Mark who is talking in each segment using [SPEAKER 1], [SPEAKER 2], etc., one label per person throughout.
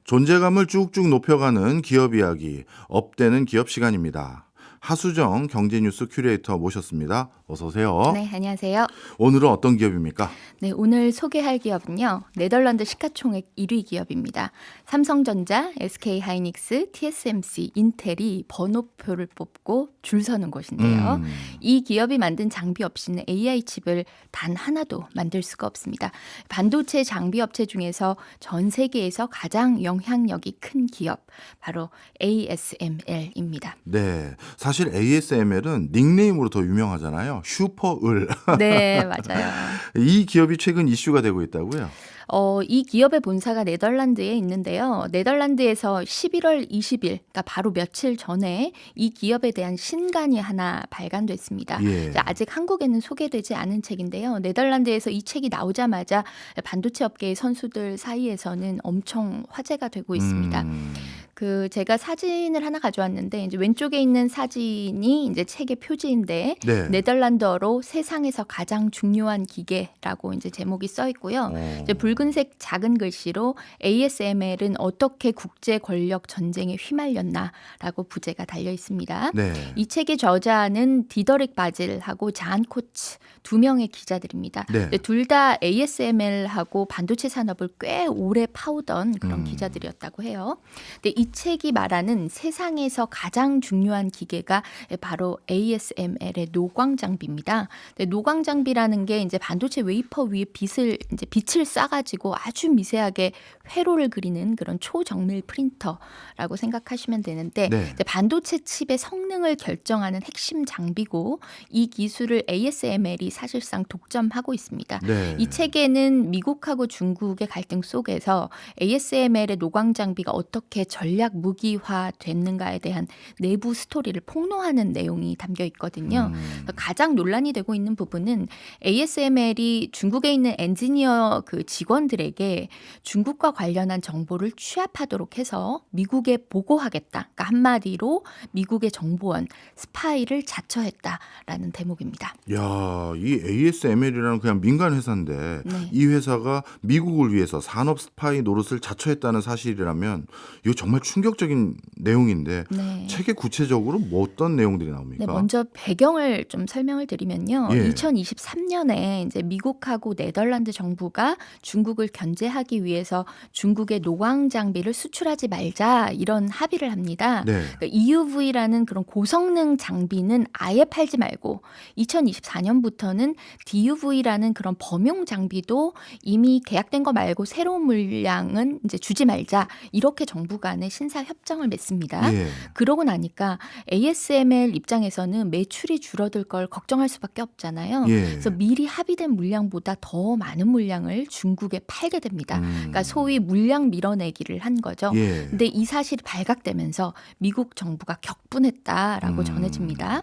[SPEAKER 1] 존재감을 쭉쭉 높여가는 기업 이야기, 업되는 기업 시간입니다. 하수정 경제뉴스 큐레이터 모셨습니다. 어서 오세요.
[SPEAKER 2] 네, 안녕하세요.
[SPEAKER 1] 오늘은 어떤 기업입니까?
[SPEAKER 2] 네, 오늘 소개할 기업은요. 네덜란드 시가총액 1위 기업입니다. 삼성전자, SK하이닉스, TSMC, 인텔이 번호표를 뽑고 줄 서는 곳인데요. 이 기업이 만든 장비 없이는 AI 칩을 단 하나도 만들 수가 없습니다. 반도체 장비 업체 중에서 전 세계에서 가장 영향력이 큰 기업, 바로 ASML입니다.
[SPEAKER 1] 네, 사실 ASML은 닉네임으로 더 유명하잖아요. 슈퍼을.
[SPEAKER 2] 네, 맞아요.
[SPEAKER 1] 이 기업이 최근 이슈가 되고 있다고요?
[SPEAKER 2] 이 기업의 본사가 네덜란드에 있는데요. 네덜란드에서 11월 20일, 그러니까 바로 며칠 전에 이 기업에 대한 신간이 하나 발간됐습니다.
[SPEAKER 1] 예.
[SPEAKER 2] 아직 한국에는 소개되지 않은 책인데요. 네덜란드에서 이 책이 나오자마자 반도체 업계의 선수들 사이에서는 엄청 화제가 되고 있습니다. 제가 사진을 하나 가져왔는데 이제 왼쪽에 있는 사진이 이제 책의 표지인데
[SPEAKER 1] 네.
[SPEAKER 2] 네덜란드어로 세상에서 가장 중요한 기계라고 이제 제목이 써 있고요. 이제 붉은색 작은 글씨로 ASML은 어떻게 국제 권력 전쟁에 휘말렸나라고 부제가 달려 있습니다.
[SPEAKER 1] 네.
[SPEAKER 2] 이 책의 저자는 디더릭 바질하고 잔 코츠 두 명의 기자들입니다.
[SPEAKER 1] 네.
[SPEAKER 2] 둘 다 ASML하고 반도체 산업을 꽤 오래 파오던 그런 기자들이었다고 해요. 근데 이 책이 말하는 세상에서 가장 중요한 기계가 바로 ASML의 노광 장비입니다. 노광 장비라는 게 이제 반도체 웨이퍼 위에 빛을 쏴가지고 아주 미세하게 회로를 그리는 그런 초정밀 프린터라고 생각하시면 되는데
[SPEAKER 1] 네.
[SPEAKER 2] 이제 반도체 칩의 성능을 결정하는 핵심 장비고 이 기술을 ASML이 사실상 독점하고 있습니다.
[SPEAKER 1] 네.
[SPEAKER 2] 이 책에는 미국하고 중국의 갈등 속에서 ASML의 노광 장비가 어떻게 전략 무기화 됐는가에 대한 내부 스토리를 폭로하는 내용이 담겨 있거든요. 가장 논란이 되고 있는 부분은 ASML이 중국에 있는 엔지니어 그 직원들에게 중국과 관련한 정보를 취합하도록 해서 미국에 보고하겠다. 그러니까 한마디로 미국의 정보원 스파이를 자처했다라는 대목입니다.
[SPEAKER 1] 야, 이 ASML이라는 그냥 민간 회사인데
[SPEAKER 2] 네.
[SPEAKER 1] 이 회사가 미국을 위해서 산업 스파이 노릇을 자처했다는 사실이라면 이거 정말 충격적인 내용인데
[SPEAKER 2] 네.
[SPEAKER 1] 책에 구체적으로 뭐 어떤 내용들이 나옵니까?
[SPEAKER 2] 네, 먼저 배경을 좀 설명을 드리면요.
[SPEAKER 1] 예.
[SPEAKER 2] 2023년에 이제 미국하고 네덜란드 정부가 중국을 견제하기 위해서 중국의 노광 장비를 수출하지 말자 이런 합의를 합니다.
[SPEAKER 1] 네.
[SPEAKER 2] 그러니까 EUV라는 그런 고성능 장비는 아예 팔지 말고 2024년부터는 DUV라는 그런 범용 장비도 이미 계약된 거 말고 새로운 물량은 이제 주지 말자 이렇게 정부 간에 신사 협정을 맺습니다.
[SPEAKER 1] 예.
[SPEAKER 2] 그러고 나니까 ASML 입장에서는 매출이 줄어들 걸 걱정할 수밖에 없잖아요.
[SPEAKER 1] 예.
[SPEAKER 2] 그래서 미리 합의된 물량보다 더 많은 물량을 중국에 팔게 됩니다. 그러니까 소위 물량 밀어내기를 한 거죠.
[SPEAKER 1] 예.
[SPEAKER 2] 근데 이 사실이 발각되면서 미국 정부가 격분했다라고 전해집니다.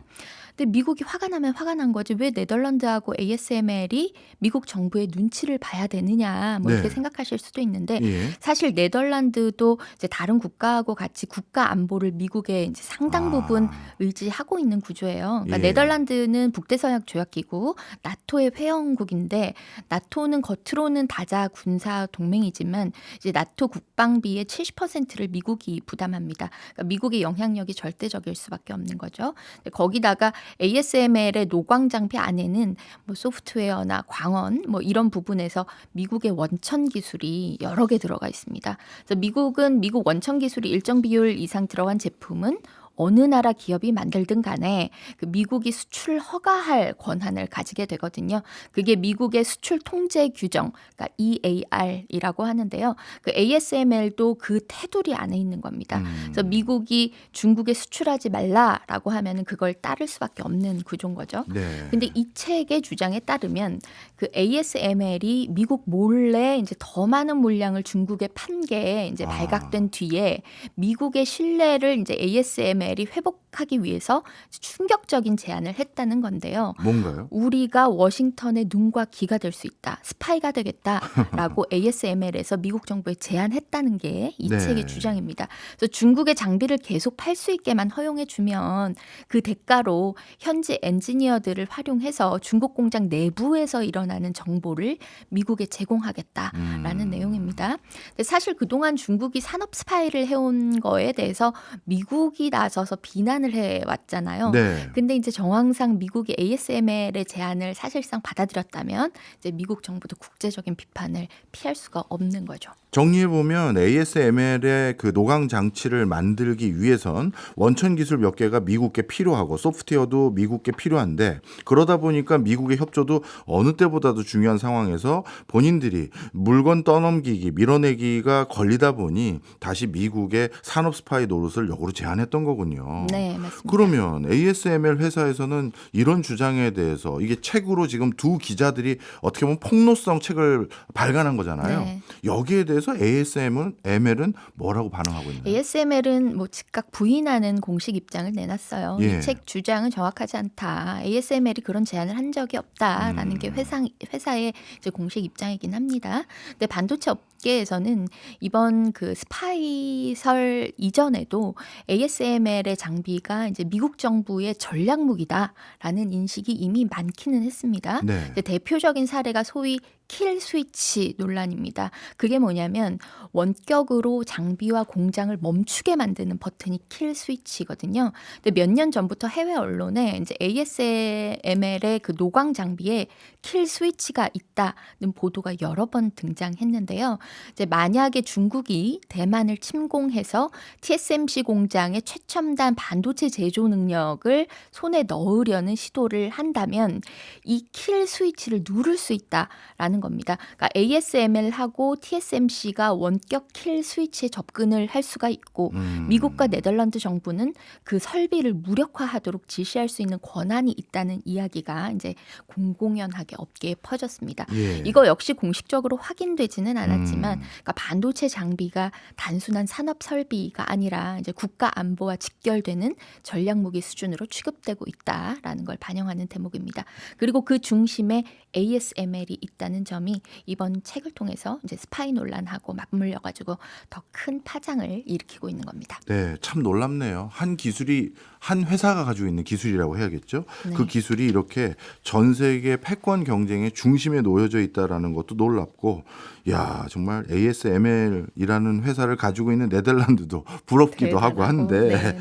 [SPEAKER 2] 근데 미국이 화가 나면 화가 난 거지 왜 네덜란드하고 ASML이 미국 정부의 눈치를 봐야 되느냐 뭐 이렇게
[SPEAKER 1] 네.
[SPEAKER 2] 생각하실 수도 있는데
[SPEAKER 1] 예.
[SPEAKER 2] 사실 네덜란드도 이제 다른 국가하고 같이 국가 안보를 미국에 이제 상당 부분 의지하고 있는 구조예요. 그러니까
[SPEAKER 1] 예.
[SPEAKER 2] 네덜란드는 북대서양 조약기구 나토의 회원국인데 나토는 겉으로는 다자 군사 동맹이지만 이제 나토 국방비의 70%를 미국이 부담합니다. 그러니까 미국의 영향력이 절대적일 수밖에 없는 거죠. 거기다가 ASML의 노광 장비 안에는 뭐 소프트웨어나 광원 뭐 이런 부분에서 미국의 원천 기술이 여러 개 들어가 있습니다. 그래서 미국은 미국 원천 기술이 일정 비율 이상 들어간 제품은 어느 나라 기업이 만들든 간에 그 미국이 수출 허가할 권한을 가지게 되거든요. 그게 미국의 수출 통제 규정, 그러니까 EAR이라고 하는데요. 그 ASML도 그 테두리 안에 있는 겁니다. 그래서 미국이 중국에 수출하지 말라라고 하면은 그걸 따를 수밖에 없는 구조인 거죠.
[SPEAKER 1] 네.
[SPEAKER 2] 근데 이 책의 주장에 따르면 그 ASML이 미국 몰래 이제 더 많은 물량을 중국에 판 게 이제 발각된 뒤에 미국의 신뢰를 이제 ASML ASML이 회복하기 위해서 충격적인 제안을 했다는 건데요.
[SPEAKER 1] 뭔가요?
[SPEAKER 2] 우리가 워싱턴의 눈과 귀가 될 수 있다. 스파이가 되겠다라고 ASML에서 미국 정부에 제안했다는 게 이
[SPEAKER 1] 네.
[SPEAKER 2] 책의 주장입니다. 그래서 중국의 장비를 계속 팔 수 있게만 허용해 주면 그 대가로 현지 엔지니어들을 활용해서 중국 공장 내부에서 일어나는 정보를 미국에 제공하겠다라는 내용입니다. 근데 사실 그동안 중국이 산업 스파이를 해온 거에 대해서 미국이 나서서 비난을 해왔잖아요.
[SPEAKER 1] 네.
[SPEAKER 2] 근데 이제 정황상 미국이 ASML의 제안을 사실상 받아들였다면 이제 미국 정부도 국제적인 비판을 피할 수가 없는 거죠.
[SPEAKER 1] 정리해보면 ASML의 그 노광 장치를 만들기 위해선 원천 기술 몇 개가 미국께 필요하고 소프트웨어도 미국께 필요한데 그러다 보니까 미국의 협조도 어느 때보다도 중요한 상황에서 본인들이 물건 떠넘기기, 밀어내기가 걸리다 보니 다시 미국의 산업 스파이 노릇을 역으로 제안했던 거군요.
[SPEAKER 2] 네, 맞습니다.
[SPEAKER 1] 그러면 ASML 회사에서는 이런 주장에 대해서 이게 책으로 지금 두 기자들이 어떻게 보면 폭로성 책을 발간한 거잖아요.
[SPEAKER 2] 네.
[SPEAKER 1] 여기에 대해서 ASML은 뭐라고 반응하고 있나요?
[SPEAKER 2] ASML은 뭐 즉각 부인하는 공식 입장을 내놨어요.
[SPEAKER 1] 예.
[SPEAKER 2] 이 책 주장은 정확하지 않다. ASML이 그런 제안을 한 적이 없다라는 게 회사의 이제 공식 입장이긴 합니다. 근데 반도체 업계에서는 이번 그 스파이설 이전에도 ASML의 장비가 이제 미국 정부의 전략 무기다라는 인식이 이미 많기는 했습니다.
[SPEAKER 1] 네.
[SPEAKER 2] 이제 대표적인 사례가 소위 킬 스위치 논란입니다. 그게 뭐냐면 원격으로 장비와 공장을 멈추게 만드는 버튼이 킬 스위치거든요. 근데 몇 년 전부터 해외 언론에 이제 ASML의 그 노광 장비에 킬 스위치가 있다는 보도가 여러 번 등장했는데요. 이제 만약에 중국이 대만을 침공해서 TSMC 공장의 최첨단 반도체 제조 능력을 손에 넣으려는 시도를 한다면 이 킬 스위치를 누를 수 있다라는 겁니다. 그러니까 ASML하고 TSMC가 원격 킬 스위치에 접근을 할 수가 있고 미국과 네덜란드 정부는 그 설비를 무력화하도록 지시할 수 있는 권한이 있다는 이야기가 이제 공공연하게 업계에 퍼졌습니다.
[SPEAKER 1] 예.
[SPEAKER 2] 이거 역시 공식적으로 확인되지는 않았지만 그러니까 반도체 장비가 단순한 산업 설비가 아니라 이제 국가 안보와 직결되는 전략 무기 수준으로 취급되고 있다라는 걸 반영하는 대목입니다. 그리고 그 중심에 ASML이 있다는 점이 이번 책을 통해서 이제 스파이 논란하고 맞물려 가지고 더 큰 파장을 일으키고 있는 겁니다.
[SPEAKER 1] 네, 참 놀랍네요. 한 기술이 한 회사가 가지고 있는 기술이라고 해야겠죠.
[SPEAKER 2] 네.
[SPEAKER 1] 그 기술이 이렇게 전 세계 패권 경쟁의 중심에 놓여져 있다라는 것도 놀랍고, 야 정말 ASML이라는 회사를 가지고 있는 네덜란드도 부럽기도 하고 한데
[SPEAKER 2] 네.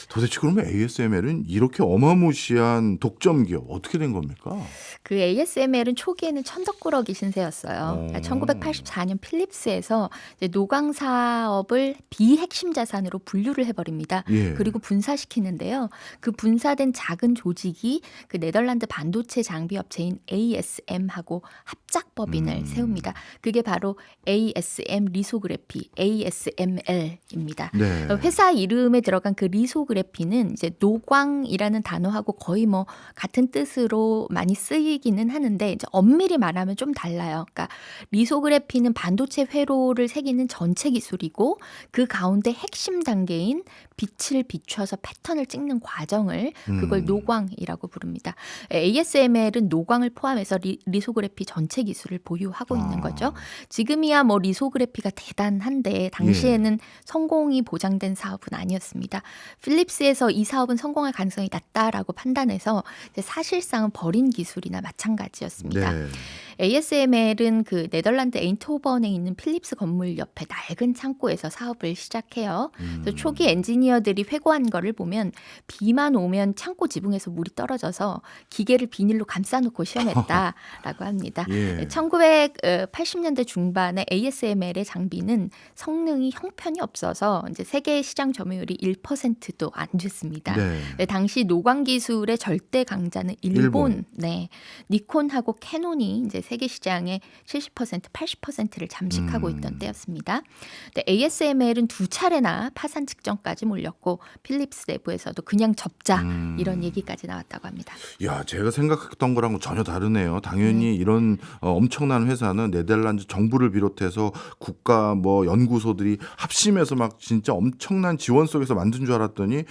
[SPEAKER 1] 도대체 그러면 ASML은 이렇게 어마무시한 독점 기업 어떻게 된 겁니까?
[SPEAKER 2] 그 ASML은 초기에는 천덕꾸러기 신세였어요. 그러니까 1984년 필립스에서 이제 노광 사업을 비핵심 자산으로 분류를 해버립니다.
[SPEAKER 1] 예.
[SPEAKER 2] 그리고 분사시키는데요. 그 분사된 작은 조직이 그 네덜란드 반도체 장비 업체인 ASM하고 합작 법인을 세웁니다. 그게 바로 ASM 리소그래피 ASML입니다.
[SPEAKER 1] 네.
[SPEAKER 2] 회사 이름에 들어간 그 리소그래피는 이제 노광이라는 단어하고 거의 뭐 같은 뜻으로 많이 쓰이기는 하는데 이제 엄밀히 말하면 좀 달라요. 그러니까 리소그래피는 반도체 회로를 새기는 전체 기술이고 그 가운데 핵심 단계인 빛을 비춰서 패턴을 찍는 과정을 그걸 노광이라고 부릅니다. ASML은 노광을 포함해서 리소그래피 전체 기술을 보유하고 있는 거죠. 지금이야 뭐 리소그래피가 대단한데 당시에는 성공이 보장된 사업은 아니었습니다. 필립스에서 이 사업은 성공할 가능성이 낮다라고 판단해서 이제 사실상은 버린 기술이나 마찬가지였습니다.
[SPEAKER 1] 네.
[SPEAKER 2] ASML은 그 네덜란드 에인트호번에 있는 필립스 건물 옆에 낡은 창고에서 사업을 시작해요. 그래서 초기 엔지니어들이 회고한 거를 보면 비만 오면 창고 지붕에서 물이 떨어져서 기계를 비닐로 감싸놓고 시험했다라고 합니다.
[SPEAKER 1] 예.
[SPEAKER 2] 1980년대 중반에 ASML의 장비는 성능이 형편이 없어서 이제 세계 시장 점유율이 1%도 안 됐습니다.
[SPEAKER 1] 네.
[SPEAKER 2] 네, 당시 노광 기술의 절대 강자는 일본. 네, 니콘하고 캐논이 이제 세계 시장의 70%, 80%를 잠식하고 있던 때였습니다. 근데 ASML은 두 차례나 파산 직전까지 몰렸고 필립스 내부에서도 그냥 접자 이런 얘기까지 나왔다고 합니다.
[SPEAKER 1] 야, 제가 생각했던 거랑 전혀 다르네요. 당연히 이런 엄청난 회사는 네덜란드 정부를 비롯해서 국가 뭐 연구소들이 합심해서 막 진짜 엄청난 지원 속에서 만든 줄 알았더니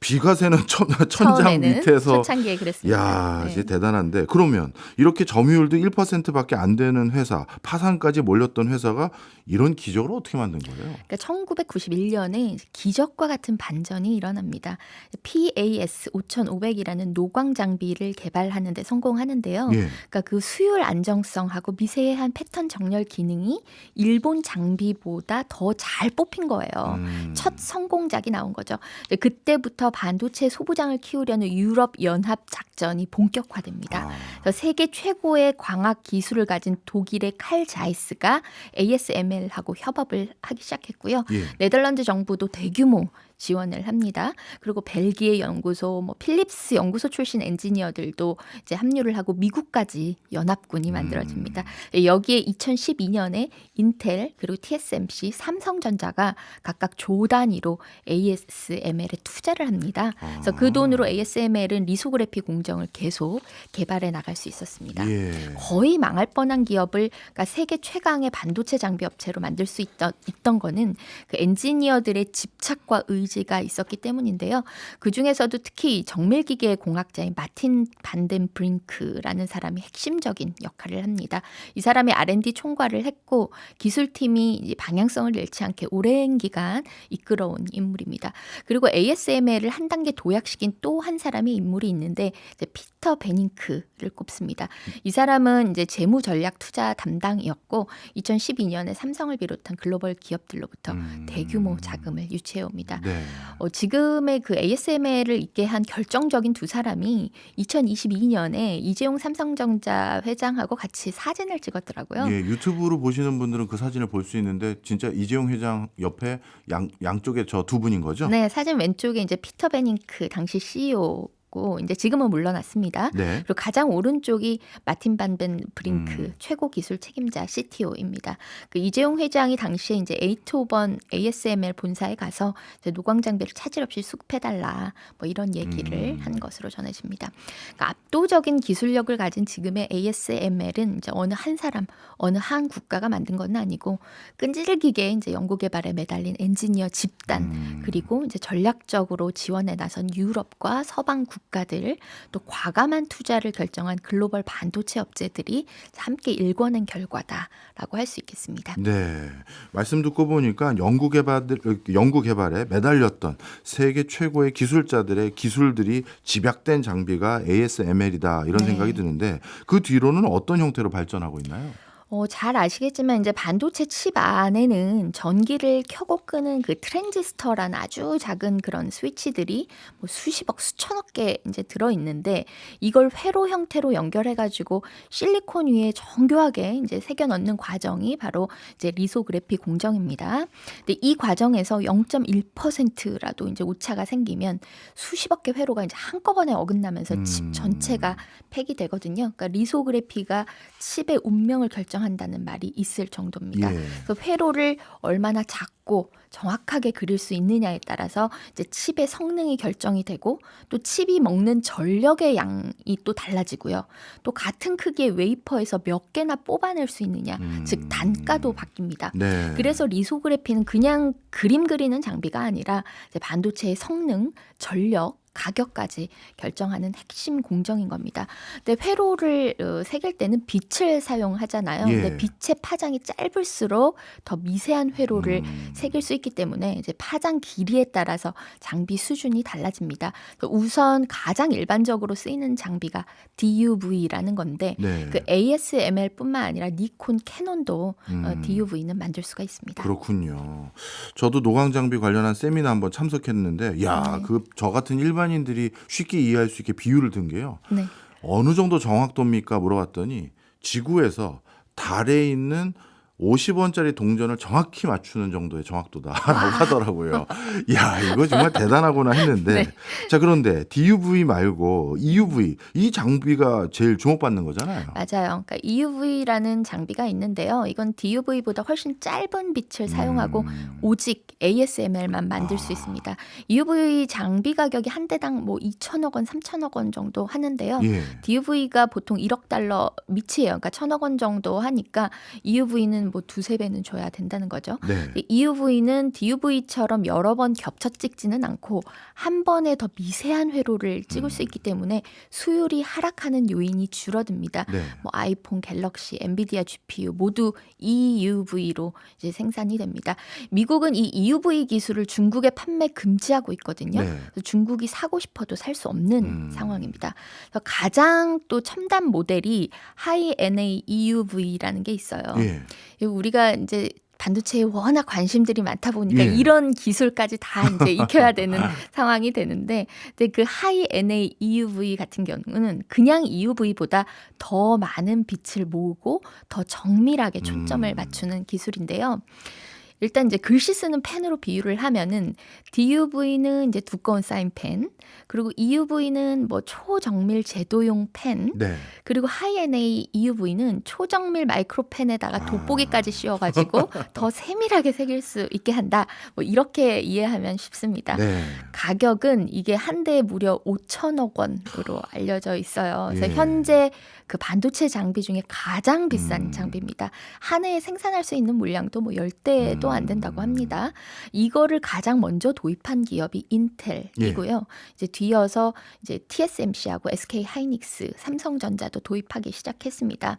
[SPEAKER 1] 비가 새는 천장
[SPEAKER 2] 처음에는
[SPEAKER 1] 밑에서
[SPEAKER 2] 초창기에 그랬습니다.
[SPEAKER 1] 야,
[SPEAKER 2] 네.
[SPEAKER 1] 이제 대단한데 그러면 이렇게 점유율도 1%밖에 안 되는 회사, 파산까지 몰렸던 회사가 이런 기적을 어떻게 만든 거예요?
[SPEAKER 2] 그러니까 1991년에 기적과 같은 반전이 일어납니다. PAS 5500이라는 노광 장비를 개발하는 데 성공하는데요.
[SPEAKER 1] 예.
[SPEAKER 2] 그러니까 그 수율 안정성하고 미세한 패턴 정렬 기능이 일본 장비보다 더 잘 뽑힌 거예요. 첫 성공작이 나온 거죠. 그때부터 반도체 소부장을 키우려는 유럽 연합 작전이 본격화됩니다.
[SPEAKER 1] 아,
[SPEAKER 2] 그래서 세계 최고의 광학 기술을 가진 독일의 칼 자이스가 ASML하고 협업을 하기 시작했고요.
[SPEAKER 1] 예.
[SPEAKER 2] 네덜란드 정부도 대규모 지원을 합니다. 그리고 벨기에 연구소, 뭐 필립스 연구소 출신 엔지니어들도 이제 합류를 하고 미국까지 연합군이 만들어집니다. 여기에 2012년에 인텔 그리고 TSMC, 삼성전자가 각각 조 단위로 ASML에 투자를 합니다. 그래서 그 돈으로 ASML은 리소그래피 공정을 계속 개발해 나갈 수 있었습니다.
[SPEAKER 1] 예.
[SPEAKER 2] 거의 망할 뻔한 기업을 그러니까 세계 최강의 반도체 장비 업체로 만들 수 있던 거는 그 엔지니어들의 집착과 의지가 있었기 때문인데요. 그 중에서도 특히 정밀기계 공학자인 마틴 반덴 브링크라는 사람이 핵심적인 역할을 합니다. 이 사람이 R&D 총괄을 했고 기술팀이 이제 방향성을 잃지 않게 오랜 기간 이끌어온 인물입니다. 그리고 ASML을 한 단계 도약시킨 또 한 사람의 인물이 있는데 이제 피터 베닝크를 꼽습니다. 이 사람은 이제 재무 전략 투자 담당이었고 2012년에 삼성을 비롯한 글로벌 기업들로부터 대규모 자금을 유치해 옵니다.
[SPEAKER 1] 네.
[SPEAKER 2] 지금의 그 ASML을 있게 한 결정적인 두 사람이 2022년에 이재용 삼성전자 회장하고 같이 사진을 찍었더라고요.
[SPEAKER 1] 예, 유튜브로 보시는 분들은 그 사진을 볼 수 있는데 진짜 이재용 회장 옆에 양쪽에 저 두 분인 거죠?
[SPEAKER 2] 네, 사진 왼쪽에 이제 피터 베닝크 당시 CEO고 이제 지금은 물러났습니다.
[SPEAKER 1] 네.
[SPEAKER 2] 그리고 가장 오른쪽이 마틴 반덴 브링크 최고 기술 책임자 CTO입니다. 그 이재용 회장이 당시에 이제 8호번 ASML 본사에 가서 이제 노광 장비를 차질 없이 수급해달라 뭐 이런 얘기를 한 것으로 전해집니다. 그러니까 압도적인 기술력을 가진 지금의 ASML은 이제 어느 한 사람, 어느 한 국가가 만든 건 아니고 끈질기게 이제 연구개발에 매달린 엔지니어 집단 그리고 이제 전략적으로 지원에 나선 유럽과 서방 국가들 또 과감한 투자를 결정한 글로벌 반도체 업체들이 함께 일궈낸 결과다라고 할 수 있겠습니다.
[SPEAKER 1] 네. 말씀 듣고 보니까 연구개발에 매달렸던 세계 최고의 기술자들의 기술들이 집약된 장비가 ASML이다 이런
[SPEAKER 2] 네.
[SPEAKER 1] 생각이 드는데 그 뒤로는 어떤 형태로 발전하고 있나요?
[SPEAKER 2] 잘 아시겠지만 이제 반도체 칩 안에는 전기를 켜고 끄는 그 트랜지스터라는 아주 작은 그런 스위치들이 뭐 수십억, 수천억 개 이제 들어 있는데 이걸 회로 형태로 연결해 가지고 실리콘 위에 정교하게 이제 새겨 넣는 과정이 바로 이제 리소그래피 공정입니다. 근데 이 과정에서 0.1%라도 이제 오차가 생기면 수십억 개 회로가 이제 한꺼번에 어긋나면서 칩 전체가 폐기되거든요. 그러니까 리소그래피가 칩의 운명을 결정한다는 말이 있을 정도입니다.
[SPEAKER 1] 예.
[SPEAKER 2] 그래서 회로를 얼마나 작고 정확하게 그릴 수 있느냐에 따라서 이제 칩의 성능이 결정이 되고 또 칩이 먹는 전력의 양이 또 달라지고요. 또 같은 크기의 웨이퍼에서 몇 개나 뽑아낼 수 있느냐, 즉 단가도 바뀝니다.
[SPEAKER 1] 네.
[SPEAKER 2] 그래서 리소그래피는 그냥 그림 그리는 장비가 아니라 이제 반도체의 성능, 전력, 가격까지 결정하는 핵심 공정인 겁니다. 근데 회로를 새길 때는 빛을 사용하잖아요.
[SPEAKER 1] 예.
[SPEAKER 2] 근데 빛의 파장이 짧을수록 더 미세한 회로를 새길 수 있기 때문에 이제 파장 길이에 따라서 장비 수준이 달라집니다. 우선 가장 일반적으로 쓰이는 장비가 DUV라는 건데
[SPEAKER 1] 네.
[SPEAKER 2] 그 ASML뿐만 아니라 니콘, 캐논도 DUV는 만들 수가 있습니다.
[SPEAKER 1] 그렇군요. 저도 노광 장비 관련한 세미나 한번 참석했는데, 야,
[SPEAKER 2] 네.
[SPEAKER 1] 그 저 같은 일반인들이 쉽게 이해할 수 있게 비유를 든 게요.
[SPEAKER 2] 네.
[SPEAKER 1] 어느 정도 정확도입니까? 물어봤더니 지구에서 달에 있는 50원짜리 동전을 정확히 맞추는 정도의 정확도다라고 하더라고요. 야, 이거 정말 대단하구나 했는데.
[SPEAKER 2] 네.
[SPEAKER 1] 자, 그런데 DUV 말고 EUV, 이 장비가 제일 주목받는 거잖아요.
[SPEAKER 2] 맞아요. 그러니까 EUV라는 장비가 있는데요. 이건 DUV보다 훨씬 짧은 빛을 사용하고 오직 ASML만 만들 수 있습니다. EUV 장비 가격이 한 대당 뭐 2천억 원, 3천억 원 정도 하는데요.
[SPEAKER 1] 예.
[SPEAKER 2] DUV가 보통 1억 달러 밑이에요. 그러니까 1,000억 원 정도 하니까 EUV는 뭐 두세 배는 줘야 된다는 거죠.
[SPEAKER 1] 네.
[SPEAKER 2] EUV는 DUV처럼 여러 번 겹쳐 찍지는 않고 한 번에 더 미세한 회로를 찍을 수 있기 때문에 수율이 하락하는 요인이 줄어듭니다.
[SPEAKER 1] 네.
[SPEAKER 2] 뭐 아이폰, 갤럭시, 엔비디아 GPU 모두 EUV로 이제 생산이 됩니다. 미국은 이 EUV 기술을 중국에 판매 금지하고 있거든요.
[SPEAKER 1] 네.
[SPEAKER 2] 그래서 중국이 사고 싶어도 살 수 없는 상황입니다. 그래서 가장 또 첨단 모델이 하이 NA EUV라는 게 있어요.
[SPEAKER 1] 예.
[SPEAKER 2] 우리가 이제 반도체에 워낙 관심들이 많다 보니까
[SPEAKER 1] 예.
[SPEAKER 2] 이런 기술까지 다 이제 익혀야 되는 상황이 되는데, 근데 그 하이 NA EUV 같은 경우는 그냥 EUV보다 더 많은 빛을 모으고 더 정밀하게 초점을 맞추는 기술인데요. 일단 이제 글씨 쓰는 펜으로 비유를 하면은 DUV는 이제 두꺼운 사인펜, 그리고 EUV는 뭐 초정밀 제도용 펜,
[SPEAKER 1] 네.
[SPEAKER 2] 그리고 하이NA EUV는 초정밀 마이크로펜에다가 돋보기까지 씌워가지고 더 세밀하게 새길 수 있게 한다. 뭐 이렇게 이해하면 쉽습니다.
[SPEAKER 1] 네.
[SPEAKER 2] 가격은 이게 한 대에 무려 5천억 원으로 알려져 있어요. 그래서
[SPEAKER 1] 예.
[SPEAKER 2] 현재 그 반도체 장비 중에 가장 비싼 장비입니다. 한 해에 생산할 수 있는 물량도 뭐 10대도 안 된다고 합니다. 이거를 가장 먼저 도입한 기업이 인텔이고요. 이제 뒤어서 이제 TSMC하고 SK 하이닉스, 삼성전자도 도입하기 시작했습니다.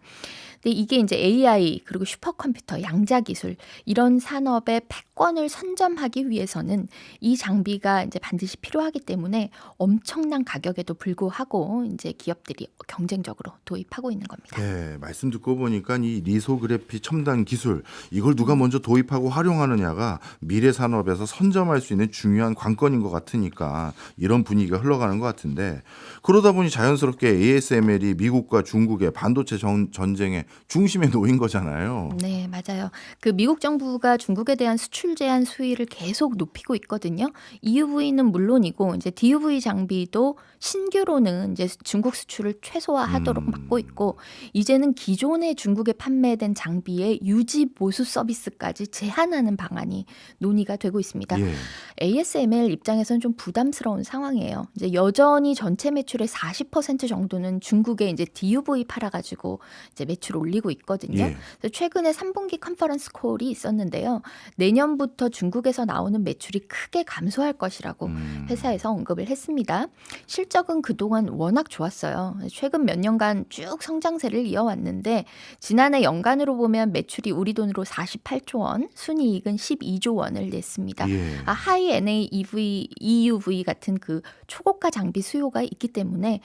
[SPEAKER 2] 근데 이게 이제 AI 그리고 슈퍼컴퓨터, 양자 기술 이런 산업의 패권을 선점하기 위해서는 이 장비가 이제 반드시 필요하기 때문에 엄청난 가격에도 불구하고 이제 기업들이 경쟁적으로 도입하고 있는 겁니다.
[SPEAKER 1] 네, 말씀 듣고 보니까 이 리소그래피 첨단 기술 이걸 누가 먼저 도입하고 활용하느냐가 미래 산업에서 선점할 수 있는 중요한 관건인 것 같으니까 이런 분위기가 흘러가는 것 같은데, 그러다 보니 자연스럽게 ASML이 미국과 중국의 반도체 전쟁의 중심에 놓인 거잖아요.
[SPEAKER 2] 네, 맞아요. 그 미국 정부가 중국에 대한 수출 제한 수위를 계속 높이고 있거든요. EUV는 물론이고 이제 DUV 장비도 신규로는 이제 중국 수출을 최소화하도록 막고 있고, 이제는 기존에 중국에 판매된 장비의 유지 보수 서비스까지 제한하는 방안이 논의가 되고 있습니다.
[SPEAKER 1] 예.
[SPEAKER 2] ASML 입장에서는 좀 부담스러운 상황이에요. 이제 여전히 전체 매출의 40% 정도는 중국에 이제 DUV 팔아가지고 이제 매출 올리고 있거든요.
[SPEAKER 1] 예.
[SPEAKER 2] 그래서 최근에 3분기 컨퍼런스 콜이 있었는데요. 내년부터 중국에서 나오는 매출이 크게 감소할 것이라고 회사에서 언급을 했습니다. 실적은 그동안 워낙 좋았어요. 최근 몇 년간 쭉 성장세를 이어왔는데 지난해 연간으로 보면 매출이 우리 돈으로 48조 원, 순이익은 12조 원을 냈습니다.
[SPEAKER 1] 예.
[SPEAKER 2] 하이 NA EUV 같은 그 초고가 장비 수요가 있기 때문에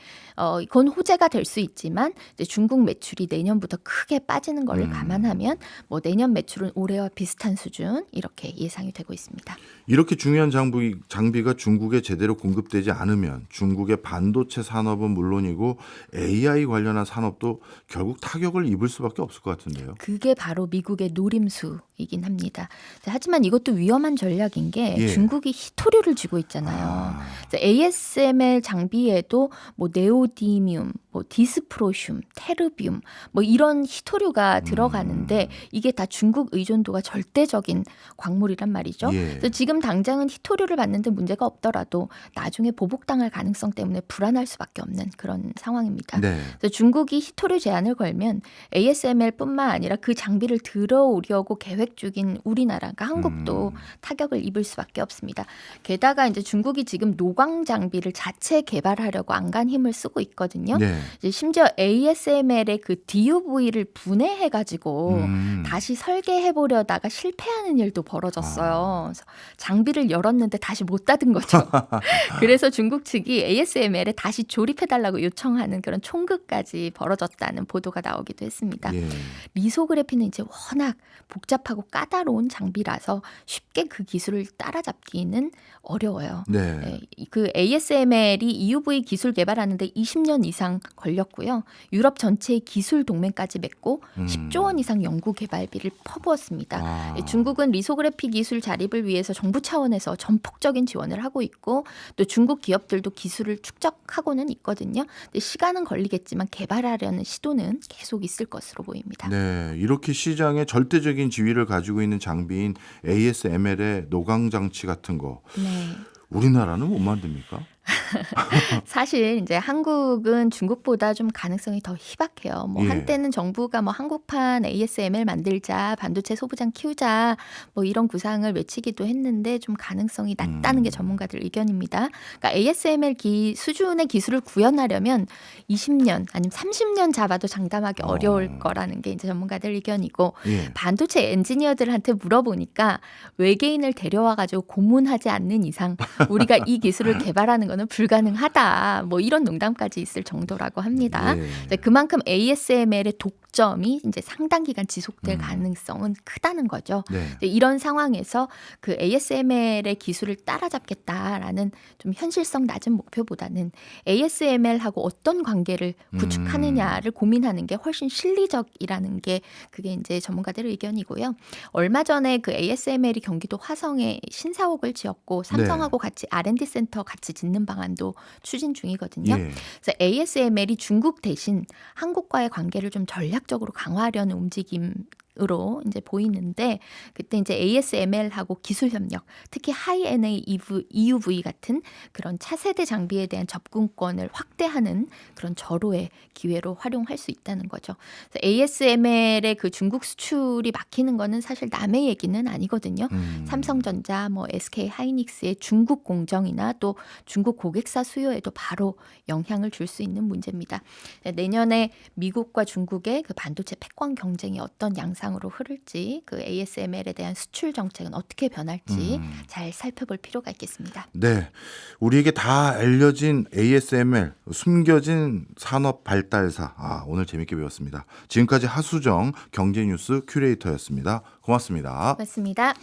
[SPEAKER 2] 이건 호재가 될 수 있지만 이제 중국 매출이 내년부터 크게 빠지는 것을 감안하면 뭐 내년 매출은 올해와 비슷한 수준 이렇게 예상이 되고 있습니다.
[SPEAKER 1] 이렇게 중요한 장비가 중국에 제대로 공급되지 않으면 중국의 반도체 산업은 물론이고 AI 관련한 산업도 결국 타격을 입을 수밖에 없을 것 같은데요.
[SPEAKER 2] 그게 바로 미국의 노림수이긴 합니다. 하지만 이것도 위험한 전략인 게
[SPEAKER 1] 예.
[SPEAKER 2] 중국이 희토류를 쥐고 있잖아요. ASML 장비에도 뭐 네오디뮴, 뭐 디스프로슘, 테르뷴 뭐 이런 희토류가 들어가는데 이게 다 중국 의존도가 절대적인 광물이란 말이죠.
[SPEAKER 1] 예.
[SPEAKER 2] 그래서 지금 당장은 희토류를 받는데 문제가 없더라도 나중에 보복당할 가능성 때문에 불안할 수밖에 없는 그런 상황입니다.
[SPEAKER 1] 네.
[SPEAKER 2] 그래서 중국이 희토류 제한을 걸면 ASML뿐만 아니라 그 장비를 들어오려고 계획 중인 우리나라, 그러니까 한국도 타격을 입을 수밖에 없습니다. 게다가 이제 중국이 지금 노광 장비를 자체 개발하려고 안간 힘을 쓰고 있거든요.
[SPEAKER 1] 네.
[SPEAKER 2] 이제 심지어 ASML의 그 DUV를 분해해가지고 다시 설계해보려다가 실패하는 일도 벌어졌어요. 그래서 장비를 열었는데 다시 못 닫은 거죠. 그래서 중국 측이 ASML에 다시 조립해달라고 요청하는 그런 총극까지 벌어졌다는 보도가 나오기도 했습니다.
[SPEAKER 1] 예.
[SPEAKER 2] 리소그래피는 이제 워낙 복잡하고 까다로운 장비라서 쉽게 그 기술을 따라잡기는 어려워요.
[SPEAKER 1] 네.
[SPEAKER 2] 그 ASML이 EUV 기술 개발하는데 20년 이상 걸렸고요. 유럽 전체의 기술 동맹까지 맺고 10조 원 이상 연구 개발비를 퍼부었습니다. 중국은 리소그래피 기술 자립을 위해서 정부 차원에서 전폭적인 지원을 하고 있고 또 중국 기업들도 기술을 축적하고는 있거든요. 근데 시간은 걸리겠지만 개발하려는 시도는 계속 있을 것으로 보입니다.
[SPEAKER 1] 네, 이렇게 시장에 절대적인 지위를 가지고 있는 장비인 ASML의 노광 장치 같은 거
[SPEAKER 2] 네.
[SPEAKER 1] 우리나라는 못 만듭니까?
[SPEAKER 2] 사실 이제 한국은 중국보다 좀 가능성이 더 희박해요. 뭐
[SPEAKER 1] 예.
[SPEAKER 2] 한때는 정부가 뭐 한국판 ASMR 만들자, 반도체 소부장 키우자, 뭐 이런 구상을 외치기도 했는데 좀 가능성이 낮다는 게 전문가들 의견입니다. 그러니까 ASMR 수준의 기술을 구현하려면 20년 아니면 30년 잡아도 장담하기 어려울 거라는 게 이제 전문가들 의견이고,
[SPEAKER 1] 예.
[SPEAKER 2] 반도체 엔지니어들한테 물어보니까 외계인을 데려와가지고 고문하지 않는 이상 우리가 이 기술을 개발하는 거는 불가능하다. 뭐 이런 농담까지 있을 정도라고 합니다.
[SPEAKER 1] 예.
[SPEAKER 2] 이제 그만큼 ASMR의 독점이 이제 상당 기간 지속될 가능성은 크다는 거죠.
[SPEAKER 1] 네.
[SPEAKER 2] 이제 이런 상황에서 그 ASMR의 기술을 따라잡겠다라는 좀 현실성 낮은 목표보다는 ASMR하고 어떤 관계를 구축하느냐를 고민하는 게 훨씬 실리적이라는 게 그게 이제 전문가들의 의견이고요. 얼마 전에 그 ASMR이 경기도 화성에 신사옥을 지었고 삼성하고 같이 R&D 센터 같이 짓는 방안도 추진 중이거든요.
[SPEAKER 1] 예.
[SPEAKER 2] 그래서 ASMR이 중국 대신 한국과의 관계를 좀 전략적으로 강화하려는 움직임으로 이제 보이는데, 그때 이제 ASMR하고 기술 협력, 특히 하이-NA EUV 같은 그런 차세대 장비에 대한 접근권을 확대하는 그런 절호의 기회로 활용할 수 있다는 거죠. 그래서 ASMR의 그 중국 수출이 막히는 거는 사실 남의 얘기는 아니거든요. 삼성전자, 뭐 SK 하이닉스의 중국 공정이나 또 중국 고객사 수요에도 바로 영향을 줄 수 있는 문제입니다. 내년에 미국과 중국의 그 반도체 패권 경쟁이 어떤 양상으로 흐를지, 그 ASMR에 대한 수출 정책은 어떻게 변할지 잘 살펴볼 필요가 있겠습니다.
[SPEAKER 1] 네. 우리에게 다 알려진 ASMR, 숨겨진 산업 발달사. 오늘 재밌게 배웠습니다. 지금까지 하수정 경제뉴스 큐레이터였습니다. 고맙습니다.
[SPEAKER 2] 고맙습니다.